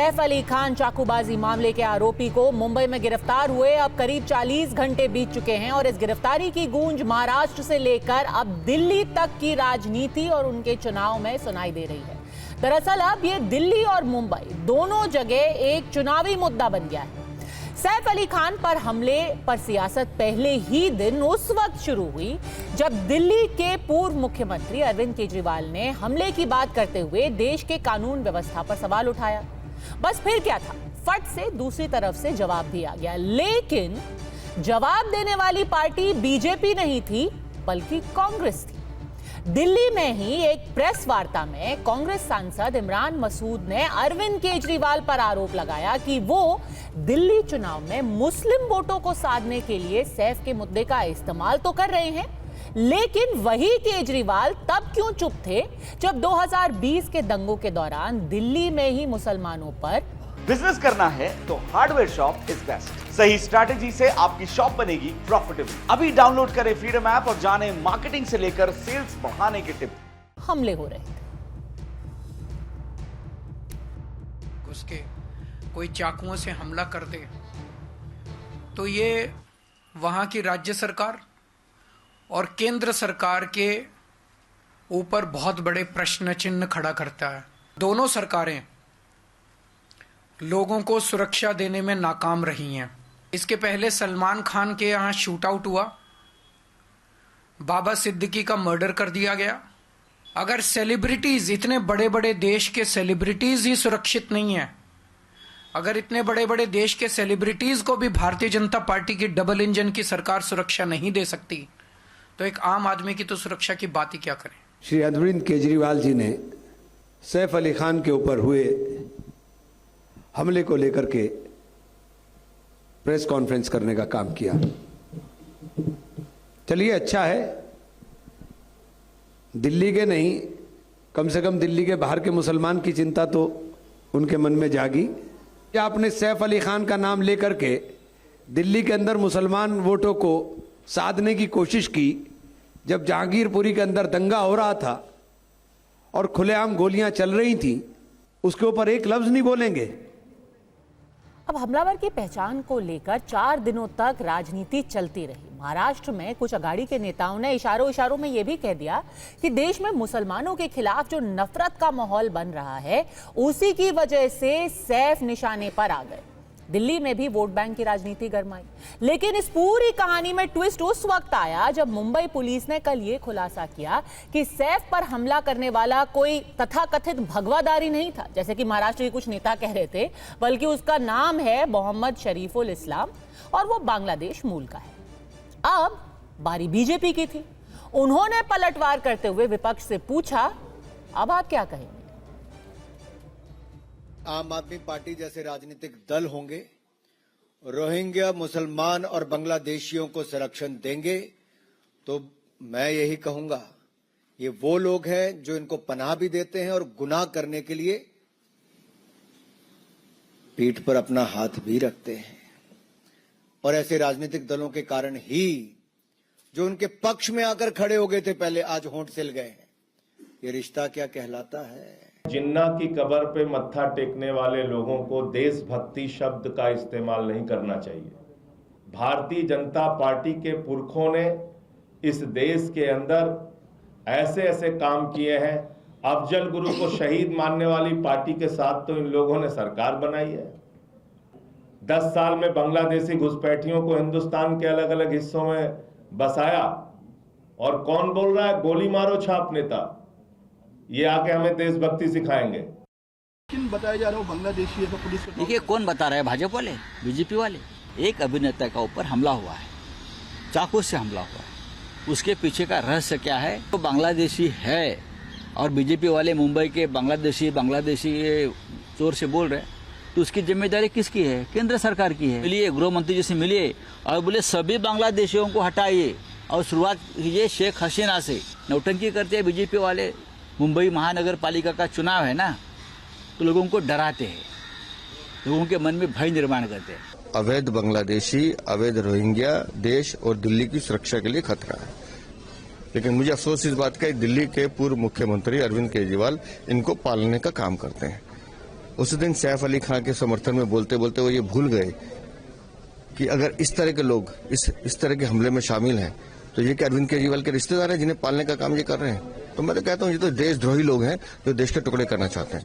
सैफ अली खान चाकूबाजी मामले के आरोपी को मुंबई में गिरफ्तार हुए अब करीब 40 घंटे बीत चुके हैं और इस गिरफ्तारी की गूंज महाराष्ट्र से लेकर अब दिल्ली तक की राजनीति और उनके चुनाव में सुनाई दे रही है। दरअसल अब ये दिल्ली और मुंबई दोनों जगह एक चुनावी मुद्दा बन गया है। सैफ अली खान पर हमले पर सियासत पहले ही दिन उस वक्त शुरू हुई जब दिल्ली के पूर्व मुख्यमंत्री अरविंद केजरीवाल ने हमले की बात करते हुए देश के कानून व्यवस्था पर सवाल उठाया। बस फिर क्या था, फट से दूसरी तरफ से जवाब भी आ गया। लेकिन जवाब देने वाली पार्टी बीजेपी नहीं थी बल्कि कांग्रेस थी। दिल्ली में ही एक प्रेस वार्ता में कांग्रेस सांसद इमरान मसूद ने अरविंद केजरीवाल पर आरोप लगाया कि वो दिल्ली चुनाव में मुस्लिम वोटों को साधने के लिए सैफ के मुद्दे का इस्तेमाल तो कर रहे हैं, लेकिन वही केजरीवाल तब क्यों चुप थे जब 2020 के दंगों के दौरान दिल्ली में ही मुसलमानों पर बिजनेस करना है तो हार्डवेयर शॉप इज बेस्ट। सही स्ट्रैटेजी से आपकी शॉप बनेगी प्रॉफिटेबल। अभी डाउनलोड करें फ्रीडम ऐप और जाने मार्केटिंग से लेकर सेल्स बढ़ाने के टिप। हमले हो रहे थे। उसके कोई चाकुओं से हमला कर दे तो ये वहां की राज्य सरकार और केंद्र सरकार के ऊपर बहुत बड़े प्रश्न चिन्ह खड़ा करता है। दोनों सरकारें लोगों को सुरक्षा देने में नाकाम रही हैं। इसके पहले सलमान खान के यहाँ शूट आउट हुआ, बाबा सिद्दीकी का मर्डर कर दिया गया। अगर सेलिब्रिटीज, इतने बड़े बड़े देश के सेलिब्रिटीज ही सुरक्षित नहीं है, अगर इतने बड़े बड़े देश के सेलिब्रिटीज को भी भारतीय जनता पार्टी की डबल इंजन की सरकार सुरक्षा नहीं दे सकती, तो एक आम आदमी की तो सुरक्षा की बात ही क्या करें। श्री अरविंद केजरीवाल जी ने सैफ अली खान के ऊपर हुए हमले को लेकर के प्रेस कॉन्फ्रेंस करने का काम किया। चलिए, अच्छा है, दिल्ली के नहीं, कम से कम दिल्ली के बाहर के मुसलमान की चिंता तो उनके मन में जागी। आपने सैफ अली खान का नाम लेकर के दिल्ली के अंदर मुसलमान वोटों को साधने की कोशिश की, जब जहांगीरपुरी के अंदर दंगा हो रहा था और खुलेआम गोलियां चल रही थी, उसके ऊपर एक लफ्ज नहीं बोलेंगे। अब हमलावर की पहचान को लेकर 4 दिनों तक राजनीति चलती रही। महाराष्ट्र में कुछ अघाड़ी के नेताओं ने इशारों में यह भी कह दिया कि देश में मुसलमानों के खिलाफ जो नफरत का माहौल बन रहा है, उसी की वजह से सैफ निशाने पर आ गए। दिल्ली में भी वोट बैंक की राजनीति गरमाई। लेकिन इस पूरी कहानी में ट्विस्ट उस वक्त आया जब मुंबई पुलिस ने कल ये खुलासा किया कि सैफ पर हमला करने वाला कोई तथाकथित भगवादारी नहीं था, जैसे कि महाराष्ट्र के कुछ नेता कह रहे थे, बल्कि उसका नाम है मोहम्मद शरीफुल इस्लाम और वो बांग्लादेश मूल का है। अब बारी बीजेपी की थी। उन्होंने पलटवार करते हुए विपक्ष से पूछा, अब आप क्या कहेंगे? आम आदमी पार्टी जैसे राजनीतिक दल होंगे, रोहिंग्या, मुसलमान और बांग्लादेशियों को संरक्षण देंगे, तो मैं यही कहूंगा, ये वो लोग हैं जो इनको पनाह भी देते हैं और गुनाह करने के लिए पीठ पर अपना हाथ भी रखते हैं। और ऐसे राजनीतिक दलों के कारण ही जो उनके पक्ष में आकर खड़े हो गए थे पहले, आज होंठ सिल गए हैं। ये रिश्ता क्या कहलाता है? जिन्ना की कब्र पे मत्था टेकने वाले लोगों को देशभक्ति शब्द का इस्तेमाल नहीं करना चाहिए। भारतीय जनता पार्टी के पुरखों ने इस देश के अंदर ऐसे ऐसे काम किए हैं। अफजल गुरु को शहीद मानने वाली पार्टी के साथ तो इन लोगों ने सरकार बनाई है। 10 साल में बांग्लादेशी घुसपैठियों को हिंदुस्तान के अलग अलग हिस्सों में बसाया, और कौन बोल रहा है गोली मारो छाप नेता, ये आके हमें देशभक्ति सिखाएंगे। बताया जा रहा है बांग्लादेशी है तो पुलिस को देखिए कौन बता रहा है, भाजपा वाले, बीजेपी वाले। एक अभिनेता का ऊपर हमला हुआ है, चाकू से हमला हुआ है, उसके पीछे का रहस्य क्या है? तो बांग्लादेशी है और बीजेपी वाले मुंबई के बांग्लादेशी जोर से बोल रहे हैं, तो उसकी जिम्मेदारी किसकी है? केंद्र सरकार की है। मिलिए, गृह मंत्री जी से मिलिए और बोले सभी बांग्लादेशियों को हटाइए और शुरुआत कीजिए शेख हसीना से। नौटंकी करते हैं बीजेपी वाले। मुंबई महानगर पालिका का चुनाव है ना, तो लोगों को डराते हैं, लोगों के मन में भय निर्माण करते हैं। अवैध बांग्लादेशी, अवैध रोहिंग्या देश और दिल्ली की सुरक्षा के लिए खतरा है। लेकिन मुझे अफसोस इस बात का है, दिल्ली के पूर्व मुख्यमंत्री अरविंद केजरीवाल इनको पालने का काम करते हैं। उस दिन सैफ अली खान के समर्थन में बोलते बोलते वो ये भूल गए कि अगर इस तरह के लोग इस तरह के हमले में शामिल हैं तो ये क्या अरविंद केजरीवाल के रिश्तेदार हैं जिन्हें पालने का काम ये कर रहे हैं। तो मैं तो कहता हूँ ये तो देशद्रोही लोग हैं जो देश के टुकड़े करना चाहते हैं।